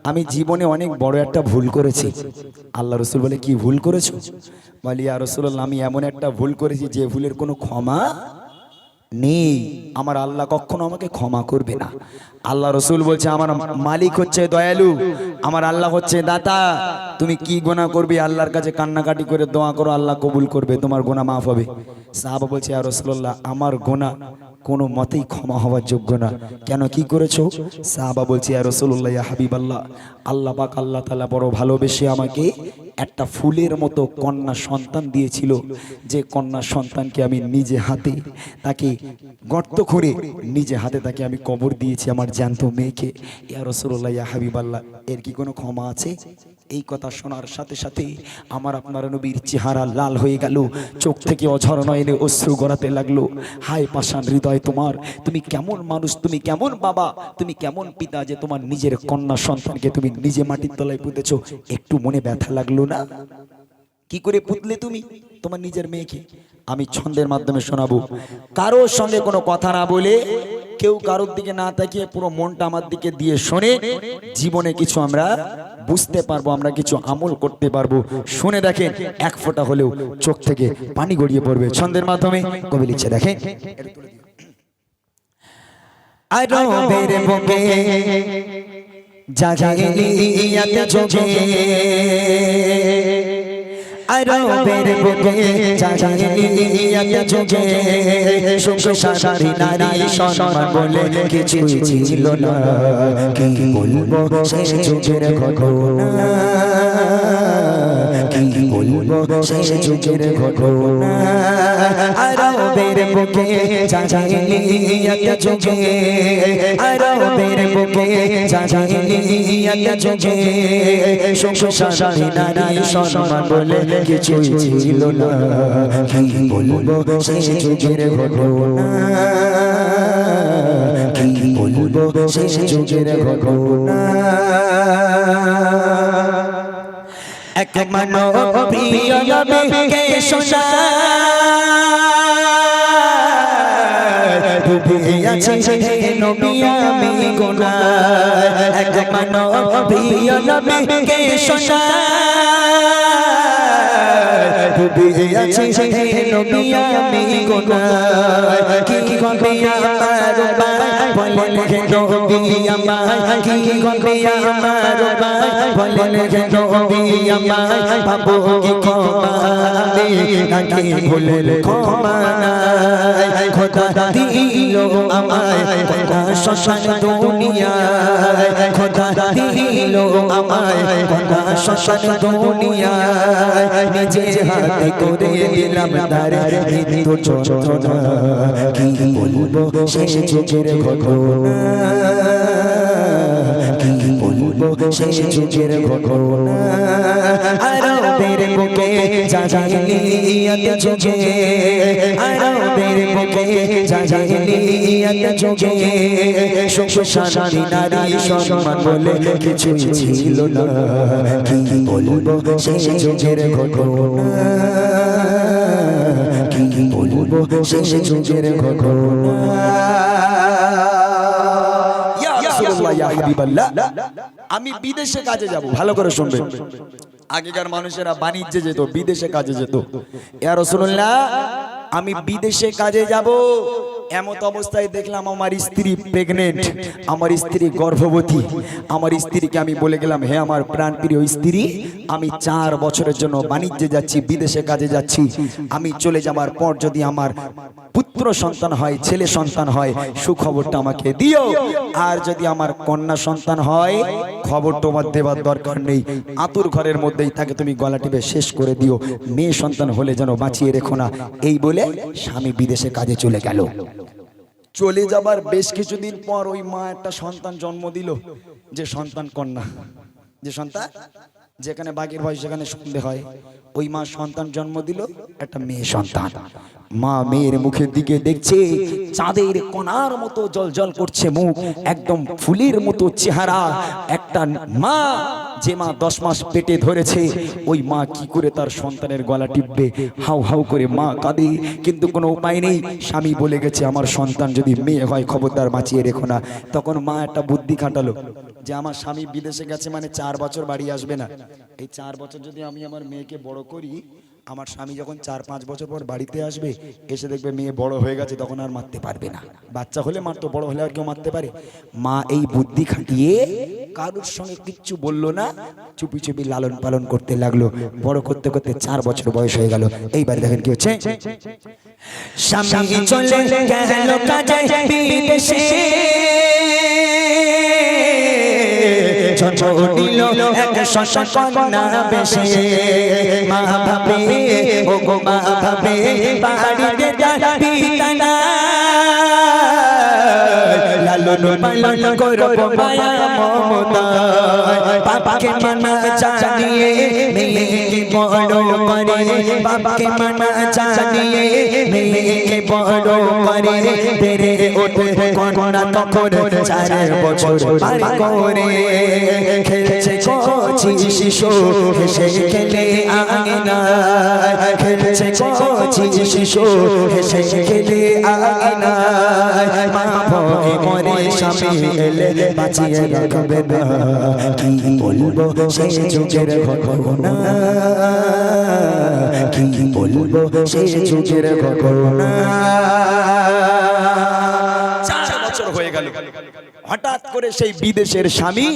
আমি জীবনে অনেক বড় একটা ভুল করেছি। আল্লাহ রসুল বলে, কি ভুল করেছো? বলি, ইয়া রাসূলুল্লাহ, আমি এমন একটা ভুল করেছি যে ভুলের কোনো ক্ষমা নেই, আমার আল্লাহ কখনো আমাকে ক্ষমা করবে না। আল্লাহ রসুল বলছে, আমার মালিক হচ্ছে দয়ালু, আমার আল্লাহ হচ্ছে দাতা। তুমি কি গুনাহ করবে, আল্লাহর কাছে কান্নাকাটি করে দোয়া করো, আল্লাহ কবুল করবে, তোমার গুনাহ মাফ হবে। সাহাবা বলছে, ইয়া রাসূলুল্লাহ, আমার গুনাহ কোনো মতেই ক্ষমা হওয়ার যোগ্য না। কেন, কি করেছো? সাহাবা বলছে, ইয়া রাসূলুল্লাহ, ইয়া হাবিবাল্লাহ, আল্লাহ পাক আল্লাহ তাআলা বড় ভালোবেসে আমাকে একটা ফুলের মতো কন্যা সন্তান দিয়েছিল, যে কন্যা সন্তানকে আমি নিজে হাতে তাকে গর্ত করে নিজে হাতে তাকে আমি কবর দিয়েছি, আমার জ্যান্ত মেয়েকে। ইয়া রাসূলুল্লাহ, ইয়া হাবিবাল্লাহ, এর কি কোনো ক্ষমা আছে? এই কথা শোনার সাথে সাথে আমার আপনার নবীর চেহারা লাল হয়ে গেল, চোখ থেকে অঝর নয়নে অশ্রু গড়াতে লাগলো। হায় পাষাণ হৃদয় তোমার, তুমি কেমন মানুষ, তুমি কেমন বাবা, তুমি কেমন পিতা, যে তোমার নিজের কন্যা সন্তানকে তুমি নিজে মাটির তলায় পুঁতেছো। একটু মনে ব্যথা লাগলো না? কি করে পুতলে তুমি তোমার নিজের মেয়েকে? আমি ছন্দের মাধ্যমে শোনাবো, কারোর সঙ্গে কোনো কথা না বলে, কেউ কারোর দিকে না তাকিয়ে পুরো মনটা আমার দিকে দিয়ে শোনে, জীবনে কিছু আমরা বুঝতে পারবো, আমরা কিছু আমল করতে পারবো। শুনে দেখেন, এক ফোঁটা হলেও চোখ থেকে পানি গড়িয়ে পড়বে। ছন্দের মাধ্যমে কবি লিখছে, দেখেন। আরবের বুকে জাহিলিয়াত যুগে, আরবের বুকে জাহিলিয়াত যুগে, সুখ শান্তি নারী সম্মান বলে কিছুই ছিল না। কি বলবো সেই যুগের ঘটনা, কি বলবো সেই যুগের ঘটনা। আরবের বুকে জাহিলিয়াত যুগে, আরবের বুকে জাহিলিয়াত যুগে, সুখ শান্তি নারী সম্মান বলে কিছুই ছিল না। কি বলবো সেই যুগের ঘটনা, কি বলবো সেই যুগের ঘটনা। এক মানব প্রিয় নবীকে শোনা, ডুবে আছি হে নবী আমি গুনাহ। এক মানব প্রিয় নবীকে শোনা, ডুবে আছি হে নবী আমি গুনাহ। কি করবে আমার ভাই বলেন হে নবী আমায়, কি করবে আমার ভাই বলেন হে নবী আমায়। পাবো কি ক্ষমা নাকি ভুলের ক্ষমা নাই? খোদা দিল আমায় কন্যা শ্মশান দুনিয়ায়, খোদা দিল আমায় কন্যা শ্মশান দুনিয়ায়। নিজে হাতে করে দিলাম তার মৃত্যু যন্ত্রণা। কি বলবো সেই যুগের ঘটনা, কি বলবো সেই যুগের ঘটনা। আরবের বুকে জাহিলিয়াত যুগে, আরবের বুকে জাহিলিয়াত যুগে, সুখ শান্তি নারী সম্মান বলে কিছুই ছিল না। কি বলবো সেই যুগের ঘটনা, কি বলবো সেই যুগের ঘটনা। আমি বিদেশে কাজে যাব, ভালো করে শুনবেন। আগেকার মানুষেরা বাণিজ্যে যেত, বিদেশে কাজে যেত। ইয়া রাসূলুল্লাহ, আমি বিদেশে কাজে যাব, এমত অবস্থায় দেখলাম আমার স্ত্রী প্রেগনেন্ট, আমার স্ত্রী গর্ভবতী। আমার স্ত্রীকে আমি বলে গেলাম, হে আমার প্রাণপ্রিয় স্ত্রী, আমি 4 বছরের জন্য বাণিজ্যে যাচ্ছি, বিদেশে কাজে যাচ্ছি। আমি চলে যাবার পর যদি আমার পুত্র সন্তান হয়, ছেলে সন্তান হয়, সুখবরটা আমাকে দিও। আর যদি আমার কন্যা সন্তান হয়, খবর তোমার দেবার দরকার নেই, আতুর ঘরের মধ্যেই তাকে তুমি গলা টিপে শেষ করে দিও। মেয়ে সন্তান হলে যেন বাঁচিয়ে রেখো না। এই বলে স্বামী বিদেশে কাজে চলে গেল। চলে যাবার বেশ কিছুদিন পর ওই মা একটা সন্তান জন্ম দিল, যে সন্তান কন্যা, যে সন্তান যেখানে বাঘের ভয় সেখানে সন্ধে হয়। ওই মা সন্তান জন্ম দিল, একটা মেয়ে সন্তান। মা মেয়ের মুখের দিকে দেখছে, চাঁদের কোনার মতো জল জল করছে মুখ, একদম ফুলের মতো চেহারা। একটা মা যে মা 10 মাস পেটে ধরেছে ওই মা কি করে তার সন্তানের গলা টিপবে? হাউ হাউ করে মা কাঁদে, কিন্তু কোনো উপায় নেই। স্বামী বলে গেছে আমার সন্তান যদি মেয়ে হয় খবরদার বাঁচিয়ে রেখো না। তখন মা একটা বুদ্ধি খাটালো যে আমার স্বামী বিদেশে গেছে মানে 4 বছর বাড়ি আসবে না, এই 4 বছর যদি আমি আমার মেয়েকে বড় করি, আমার স্বামী যখন 4-5 বছর পর বাড়িতে আসবে এসে দেখবে মেয়ে বড় হয়ে গেছে, তখন আর মারতে পারবে না। বাচ্চা হলে মারতো, বড় হলে আর কেউ মারতে পারে? মা এই বুদ্ধি খাটিয়ে কারোর সঙ্গে কিচ্ছু বললো না, চুপি চুপি লালন পালন করতে লাগলো। বড় করতে করতে 4 বছর বয়স হয়ে গেল। এইবার দেখেন কি হচ্ছে, স্বামী চলে গেল কাজে বিদেশে, জন্ম দিল এক সন্তান বেশে। মা ভাবে ও গো মা ভাবে বাড়িতে যার পিতা নাই, লালন পালন করব মায়া মমতা। বাবাকে মানা জানিয়ে মেয়েকে বড় করে, বাবাকে মানা জানিয়ে মেয়েকে বড় করে। বেড়ে ওঠে কন্যা তখন 4 বছর পার করে। খেলছে কচি শিশু হেসে খেলে আঙিনায়, খেলছে কচি শিশু হেসে খেলে আঙিনায়। মা ভয়ে মরে স্বামী এলে বাঁচিয়ে রাখবে না, কি বলবো সেই যুগের ঘটনা, কি বলবো সেই যুগের ঘটনা। 4 বছর হয়ে গেল, হঠাৎ করে সেই বিদেশের স্বামী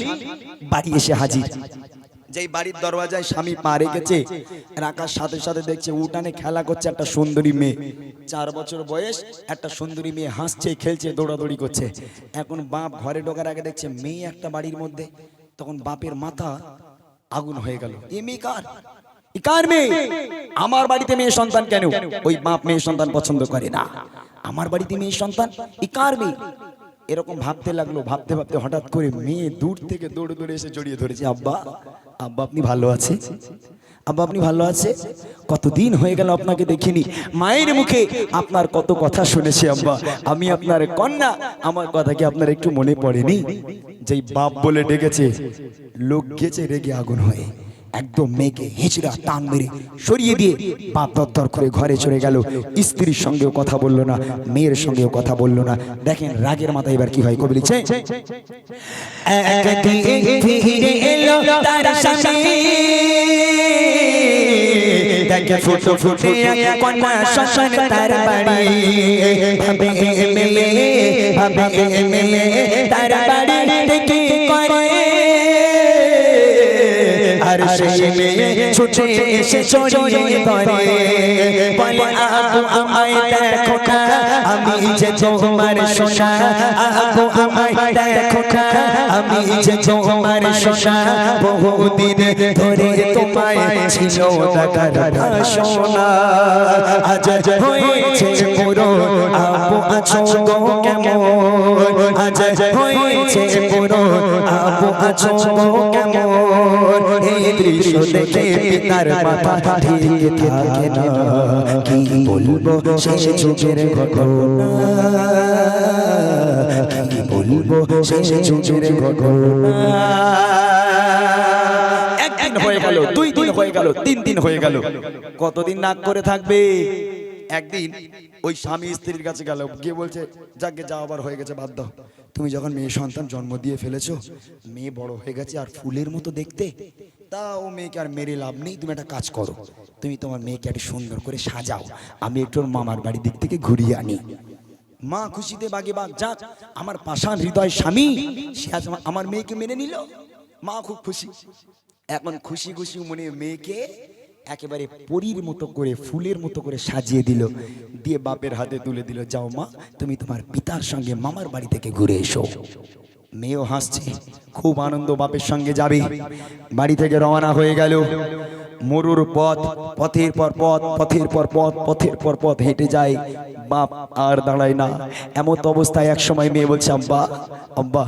বাড়ি এসে হাজির। যেই বাড়ির দরওয়াজায় স্বামী পা রেখেছে, রাখার সাথে সাথে দেখছে উঠানে খেলা করছে একটা সুন্দরী মেয়ে। 4 বছর বয়স, একটা সুন্দরী মেয়ে হাসছে, খেলছে, দৌড়াদৌড়ি করছে। এখন বাপ ঘরে ঢোকার আগে দেখছে মেয়ে একটা বাড়ির মধ্যে। তখন বাপের মাথা আগুন হয়ে গেল, এ মেয়ে কার? কার মেয়ে? আমার বাড়িতে মেয়ে সন্তান কেন? ওই বাপ মেয়ে সন্তান পছন্দ করে না, আমার বাড়িতে মেয়ে সন্তান, ই কার মেয়ে? এরকম ভাবতে লাগলো। ভাবতে ভাবতে হঠাৎ করে মেয়ে দূর থেকে দৌড়ে দৌড়ে এসে জড়িয়ে ধরেছে। আব্বা, আব্বা আপনি ভালো আছে? আব্বা আপনি ভালো আছে? কতদিন হয়ে গেল আপনাকে দেখিনি, মায়ের মুখে আপনার কত কথা শুনেছি আব্বা, আমি আপনার কন্যা, আমার কথা কি আপনার একটু মনে পড়েনি? যেই বাপ বলে ডেকেছে, লোক গেছে রেগে আগুন হয়ে, একদম মেয়েকে হেঁচড়া টান মেরে সরিয়ে দিয়ে বাপ দরদর করে ঘরে চলে গেল। স্ত্রীর সঙ্গেও কথা বললো না, মেয়ের সঙ্গেও কথা বললো না। দেখেন রাগের মাথায় এবার কি হয়, কবি লিখছে, দেখে ফুটো ফুটে কন্যা শ্মশান তার বাড়ি, ভাবে মেয়ে ভাবে মেয়ে তার বাড়ি থেকে করে। আর সেই মেয়ে ছুটে এসে জড়িয়ে ধরে, বলে আব্বু আমায় দেখো না, আমি যে তোমার সোনা, আব্বু আমায় দেখো না, আমি যে তোমার সোনা। বহুদিন ধরে তোমায় ছিল দেখার সোনা, আজ হয়েছে পুরো, আব্বু আছো গো কেমন? আজ হয়েছে পুরো, আব্বু আছো গো কেমন? এই দৃশ্য দেখে পিতার মাথা ঠিক থাকে না, কি বলবো সেই যুগের ঘটনা, কি বলবো সেই যুগের ঘটনা। একদিন হয়ে গেল, 2 দিন হয়ে গেল, 3 দিন হয়ে গেল, কতদিন নাক করে থাকবে? একদিন ওই স্বামী স্ত্রীর কাছে গেল, গিয়ে বলছে যাকে যা আবার হয়ে গেছে বাদ দাও, তুমি যখন মেয়ে সন্তান জন্ম দিয়ে ফেলেছো, মেয়ে বড় হয়ে গেছে আর ফুলের মতো দেখতে, তা ও মেয়েকে আর মেরে লাভ নেই, তুমি একটা কাজ করো, তুমি তোমার মেয়েকে একটু সুন্দর করে সাজাও, আমি একটু ওর মামার বাড়ির দিক থেকে ঘুরিয়ে আনি। মা খুশিতে বাগে বাগ, যাক আমার পাষাণ হৃদয় স্বামী সে আজ আমার মেয়েকে মেনে নিল। মা খুব খুশি। এখন খুশি খুশি মনে মেয়েকে একেবারে পরীর মতো করে ফুলের মতো করে সাজিয়ে দিল, দিয়ে বাপের হাতে তুলে দিল, যাও মা তুমি তোমার পিতার সঙ্গে মামার বাড়ি থেকে ঘুরে এসো। মেয়েও হাসছে, খুব আনন্দ, বাপের সঙ্গে যাবে। বাড়ি থেকে রওনা হয়ে গেল। মরুর পথ, পথের পর পথ, পথের পর পথ, পথের পর পথ হেঁটে যায়। বাপ আর দাঁড়ায় না। এমন অবস্থায় এক সময় মেয়ে বলছে, আব্বা আব্বা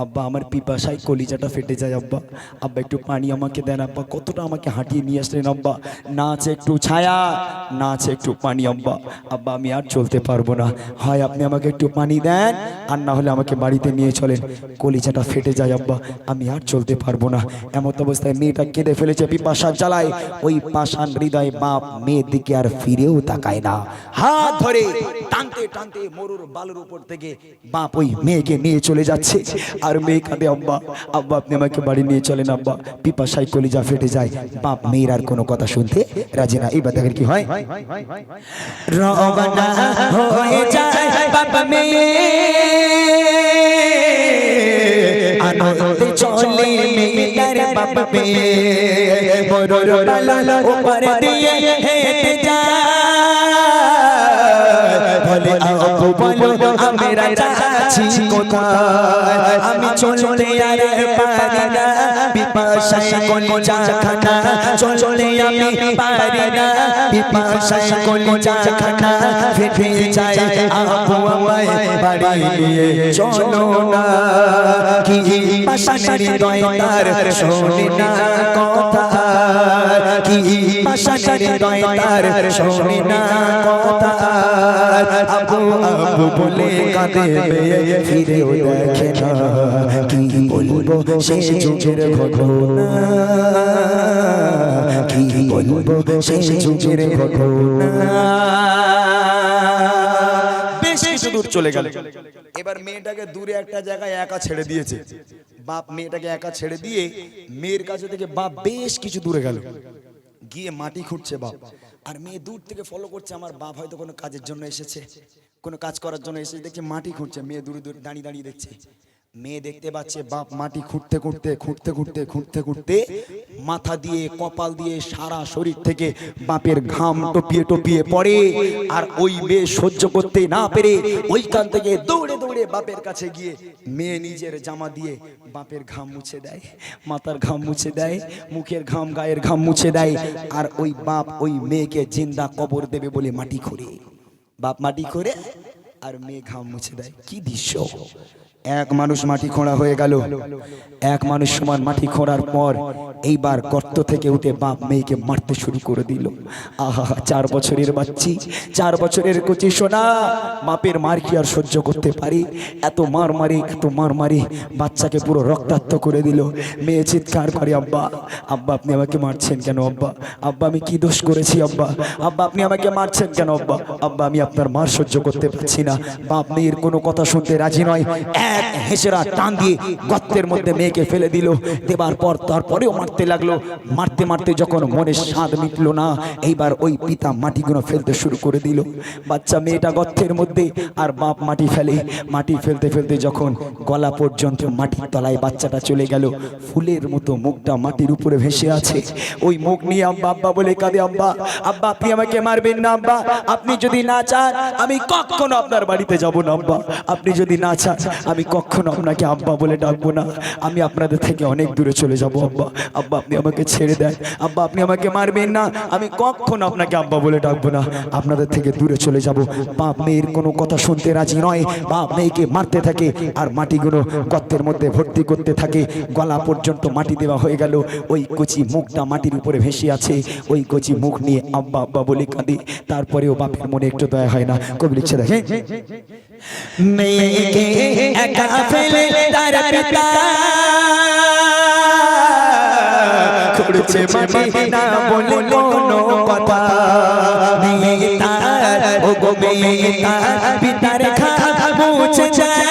আব্বা আমার পিপাসায় কলিজাটা ফেটে যায় আব্বা, আব্বা একটু পানি আমাকে দেন আব্বা। কতটা আমাকে হাঁটিয়ে নিয়ে আসলেন আব্বা, না আছে একটু ছায়া, না আছে একটু পানি আব্বা। আব্বা আমি আর চলতে পারবো না, হয় আপনি আমাকে একটু পানি দেন আর না হলে আমাকে বাড়িতে নিয়ে চলেন, কলিজাটা ফেটে যায় আব্বা, আমি আর চলতে পারবো না। এমন অবস্থায় মেয়েটা কেঁদে ফেলেছে পিপাসার জ্বালায়। ওই পাষাণ হৃদয় বাপ মেয়ের দিকে আর ফিরেও তাকায় না। হাত ধরে টানতে টানতে মরুর বালুর উপর থেকে বাপ ওই মেয়েকে নিয়ে চলে যাচ্ছে। আর মেয়ে কাঁদে, আব্বা আব্বা আপনি আমাকে বাড়ি নিয়ে চলেন আব্বা, পিপাসায় কলিজা ফেটে যায়। বাপ মেয়ের আর কোনো কথা শুনতে রাজি না। এইবার দেখেন কি হয়, রওনা হয়ে যায় বাপ মেয়ে, আনন্দে চলে মেয়েটার বাপ মেয়ে, মরুর বালুর উপর দিয়ে হেঁটে যায়। বলে আব্বু বলো আমরা যাচ্ছি কোথায়, আমি চলতে আর পারি না, পিপাসায় কলিজা খানা, চলতে আমি পারি না, পিপাসায় কলিজা খানা ফেটে যায়। আব্বু আমায় বাড়ি নিয়ে চলো না, কি পাষাণের হৃদয় তার শোনে না কথা, কি পাষাণের হৃদয় তার শোনে না কথা। আব্বু আব্বু বলে কাঁদে মেয়ে, ফিরেও দেখে না, কি বলবো সে যুগের ঘটনা, কি বলবো সে যুগের ঘটনা। বেশ কিছু দূর চলে গেল। এবার মেয়েটাকে দূরে একটা জায়গায় একা ছেড়ে দিয়েছে বাপ, মেয়েটাকে একা ছেড়ে দিয়ে মেয়ের কাছে থেকে বাপ বেশ কিছু দূরে গেল, গিয়ে মাটি খুঁড়ছে বাপ। আর মেয়ে দূর থেকে ফলো করছে, আমার বাপ হয়তো কোনো কাজের জন্য এসেছে, কোনো কাজ করার জন্য এসেছে, দেখছে মাটি খুঁড়ছে। মেয়ে দূরে দূরে দাঁড়িয়ে দাঁড়িয়ে দেখছে, মেয়ে দেখতে পাচ্ছে বাপ মাটি খুঁড়তে খুঁড়তে খুঁড়তে খুঁড়তে খুঁড়তে খুঁড়তে মাথা দিয়ে কপাল দিয়ে সারা শরীর থেকে বাপের ঘাম টপিয়ে টপিয়ে পড়ে। আর ওই মেয়ে সহ্য করতে না পেরে ওইখান থেকে দৌড়ে দৌড়ে বাপের কাছে গিয়ে মেয়ে নিজের জামা দিয়ে বাপের ঘাম মুছে দেয়, মাথার ঘাম মুছে দেয়, মুখের ঘাম গায়ের ঘাম মুছে দেয়। আর ওই বাপ ওই মেয়েকে জিন্দা কবর দেবে বলে মাটি খোঁড়ে, বাপ মাটি খোঁড়ে আর মেয়ে ঘাম মুছে দেয়। কি দৃশ্য! এক মানুষ মাটি খোঁড়া হয়ে গেল। এক মানুষ সমান মাটি খোঁড়ার পর এইবার গর্ত থেকে উঠে বাপ মেয়েকে মারতে শুরু করে দিল। আহা, 4 বছরের বাচ্চি, 4 বছরের কচি সোনা, বাপের মার কি আর সহ্য করতে পারি? এত মার মারি, এত মার মারি, বাচ্চাকে পুরো রক্তাক্ত করে দিল। মেয়ে চিৎকার করে, আব্বা আব্বা আপনি আমাকে মারছেন কেন আব্বা, আব্বা আমি কি দোষ করেছি আব্বা, আব্বা আপনি আমাকে মারছেন কেন আব্বা, আব্বা আমি আপনার মার সহ্য করতে পারছি না। বাপ মেয়ের কোনো কথা শুনতে রাজি নয়। এক হেসেরা টান দিয়ে গর্তের মধ্যে মেয়েকে ফেলে দিল। দেবার পর তারপরেও মারতে লাগলো। মারতে মারতে যখন মনের স্বাদ মিটলো না, এইবার ওই পিতা মাটিগুলো ফেলতে শুরু করে দিল। বাচ্চা মেয়েটা গর্তের মধ্যে, আর বাপ মাটি ফেলে। মাটি ফেলতে ফেলতে যখন গলা পর্যন্ত মাটির তলায় বাচ্চাটা চলে গেল, ফুলের মতো মুখটা মাটির উপরে ভেসে আছে। ওই মুখ নিয়ে আব্বা আব্বা বলে কাঁদে, আব্বা আব্বা আপনি আমাকে মারবেন না আব্বা, আপনি যদি না চান আমি কখনো আপনার বাড়িতে যাব না আব্বা, আপনি যদি না চান আমি কখনো আপনাকে আব্বা বলে ডাকবো না, আমি আপনাদের থেকে অনেক দূরে চলে যাব আব্বা, আব্বা আপনি আমাকে ছেড়ে দেন, আব্বা আপনি আমাকে মারবেন না, আমি কখনো আপনাকে আব্বা বলে ডাকবো না, আপনাদের থেকে দূরে চলে যাব। বাপ মেয়ের কোনো কথা শুনতে রাজি নয়। বাপ মেয়েকে মারতে থাকে আর মাটিগুলো গর্তের মধ্যে ভর্তি করতে থাকে। গলা পর্যন্ত মাটি দেওয়া হয়ে গেল। ওই কচি মুখটা মাটির উপরে ভেসে আছে। ওই কচি মুখ নিয়ে আব্বা আব্বা বলে কাঁদে। তারপরেও বাপের মনে একটু দয়া হয় না। কবি লিখছে দেখে, মেয়েকে একা ফেলে তার পিতা খুঁড়ছে মাটি না বলে কোনো কথা, মেয়ে তার ও গো মেয়ে তার পিতার ঘাম মুছে যায়।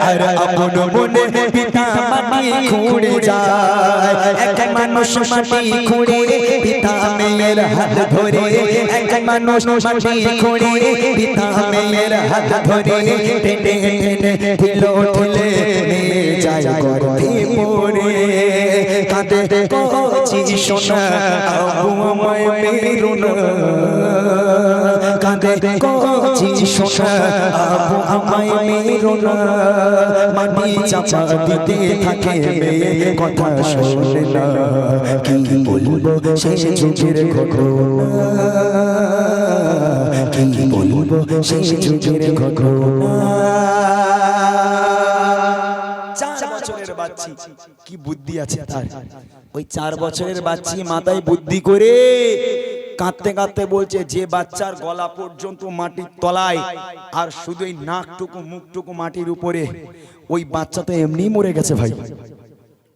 আর আপন মনে পিতা মাটি খুঁড়ে যায়। এক মানুষ মাটি খুঁড়ে পিতা মেয়ের হাত ধরে, এক মানুষ মাটি খুঁড়ে পিতা মেয়ের হাত ধরে, টেনে টেনে ঠেলো ঠেলে নিয়ে যায় গর্তে পড়ে। কাঁদে কচি সোনা আব্বু আমায় মেরো না, কাঁদে কচি সোনা আব্বু আমায় মেরো না। মাটি চাপা দিতে থাকে মেয়ে কথা শোনে না, কি বলবো সে যুগের ঘটনা। কি বলবো সেই যুগের ঘটনা। 4 বছরের বাচ্চি, কি বুদ্ধি আছে তার। ওই 4 বছরের বাচ্চি মাথায় বুদ্ধি করে কাঁদতে কাঁদতে বলছে, যে বাচ্চার গলা পর্যন্ত মাটির তলায় আর শুধু এই নাকটুকু মুখটুকু মাটির উপরে, ওই বাচ্চা তো এমনি মরে গেছে ভাই,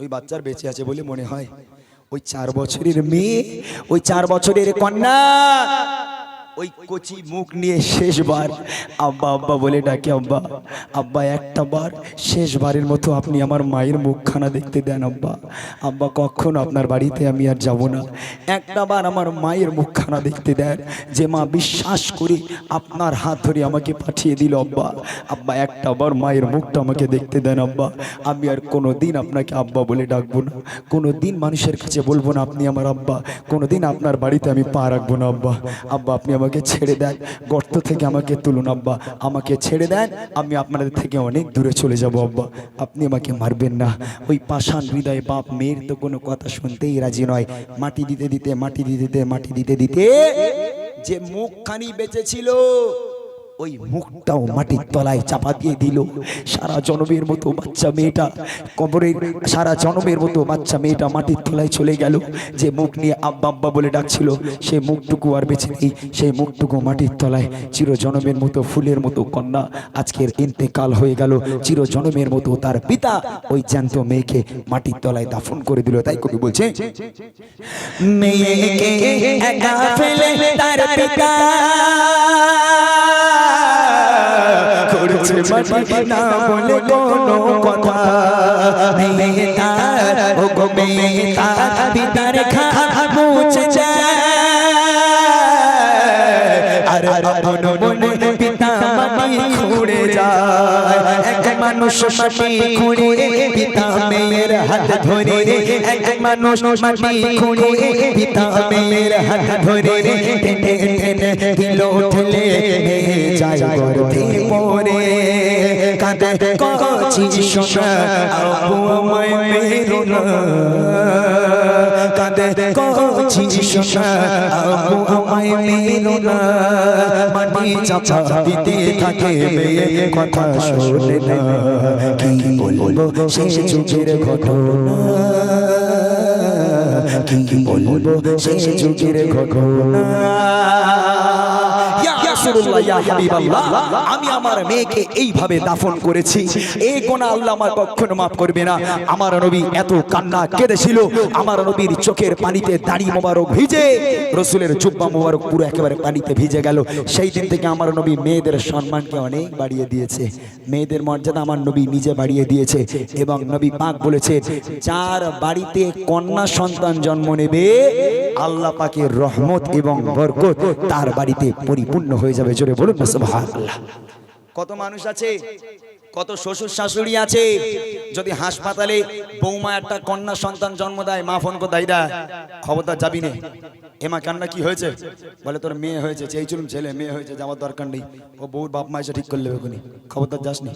ওই বাচ্চার বেঁচে আছে বলে মনে হয়। ওই 4 বছরের মেয়ে, ওই 4 বছরের কন্যা ওই কচি মুখ নিয়ে শেষবার আব্বা আব্বা বলে ডাকে, আব্বা আব্বা একটা বার শেষবারের মতো আপনি আমার মায়ের মুখখানা দেখতে দেন আব্বা। আব্বা কখনো আপনার বাড়িতে আমি আর যাব না, একটা বার আমার মায়ের মুখখানা দেখতে দেন, যে মা বিশ্বাস করি আপনার হাত ধরে আমাকে পাঠিয়ে দিল আব্বা। আব্বা একটা বার মায়ের মুখটা আমাকে দেখতে দেন আব্বা, আমি আর কোনো দিন আপনাকে আব্বা বলে ডাকবো না, কোনো দিন মানুষের কাছে বলবো না আপনি আমার আব্বা, কোনো দিন আপনার বাড়িতে আমি পা রাখবো না আব্বা। আব্বা আপনি আমাকে ছেড়ে দেন, গর্ত থেকে আমাকে তুলুন আব্বা, আমাকে ছেড়ে দেন, আমি আপনাদের থেকে অনেক দূরে চলে যাব আব্বা, আপনি আমাকে মারবেন না। ওই পাষাণ হৃদয় বাপ মেয়ের তো কোনো কথা শুনতেই রাজি নয়। মাটি দিতে দিতে মাটি দিতে দিতে মাটি দিতে দিতে যে মুখখানি বেঁচে ছিল ওই মুখটাও মাটির তলায় চাপা দিয়ে দিল। সারা জনমের মতো বাচ্চা মেয়েটা কবরের, সারা জনমের মতো বাচ্চা মেয়েটা মাটির তলায় চলে গেল। যে মুখ নিয়ে আব্বা আব্বা বলে ডাকছিল সেই মুখটুকু আর বেঁচে নেই, সেই মুখটুকু মাটির তলায়। চির জনমের মতো ফুলের মতো কন্যা আজকের ইন্তেকাল হয়ে গেল। চির জনমের মতো তার পিতা ওই জ্যান্ত মেয়েকে মাটির তলায় দাফন করে দিল। তাই কবি বলছে, মেয়েকে একা ফেলে তার পিতা করেছে মাটি না বলে কোনো কথা। মেয়ে তার ও গো মেয়ে তার পিতার খাপ মুছে যায়, আর আপন মনে পিতা মাটি খুঁড়ে যায়। এক মানুষ মাটি খুঁড়ে পিতা মেয়ের হাত ধরে, এক মানুষ মাটি খুঁড়ে পিতা মেয়ের হাত ধরে, টেনে টেনে দিল ঠেলে মেয়ে যায় গর্ভে পড়ে। কাঁদে কচি সোনা আব্বু আমায় মেরো না, কাঁদে কচি সোনা আব্বু আমায় মেরো না। মাটি চাপা দিতে থাকে মেয়ে কথা শোনে না, কি বলবো সেই যুগের ঘটনা, কি বলবো সেই যুগের ঘটনা। আমি আমার মেয়েকে এইভাবে দাফন করেছি, এই গোনা আল্লাহ আমার কখনো মাফ করবে না। আমার নবী এত কান্না কেঁদেছিল, আমার নবীর চোখের পানিতে দাড়ি মোবারক ভিজে, রসুলের জুব্বা মোবারক পুরো একেবারে পানিতে ভিজে গেল। সেই দিন থেকে আমার নবী মেয়েদের সম্মানকে অনেক বাড়িয়ে দিয়েছে, মেয়েদের মর্যাদা আমার নবী নিজে বাড়িয়ে দিয়েছে। এবং নবী পাক বলেছে, যার বাড়িতে কন্যা সন্তান জন্ম নেবে আল্লাহ পাকের রহমত এবং বরকত তার বাড়িতে পরিপূর্ণ হয়ে যাবে। জোরে বলুন না সুবহানাল্লাহ। কত মানুষ আছে, কত শ্বশুর শাশুড়ি আছে, যদি হাসপাতালে বৌমা একটা কন্যা সন্তান জন্ম দেয়, মা ফোন করে দাইদা খবরদার যাবি না, এমা কান্না কি হয়েছে, বলে তোর মেয়ে হয়েছে, চেয়ে চলুন ছেলে মেয়ে হয়েছে, যাওয়ার দরকার নেই, ও বউর বাপ মা এসে ঠিক করলে ওখানে, খবরদার যাসনি।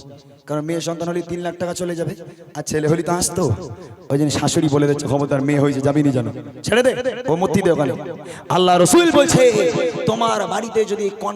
কারণ মেয়ে সন্তান হলে 3 লাখ টাকা চলে যাবে, আর ছেলে হলে তো আসতো। ওই জন্য শাশুড়ি বলে দিচ্ছে খবরদার মেয়ে হয়েছে যাবি নি, জানো ছেড়ে দে, ও মূর্তি দে ওখানে। আল্লাহ রসুল বলছে, তোমার বাড়িতে যদি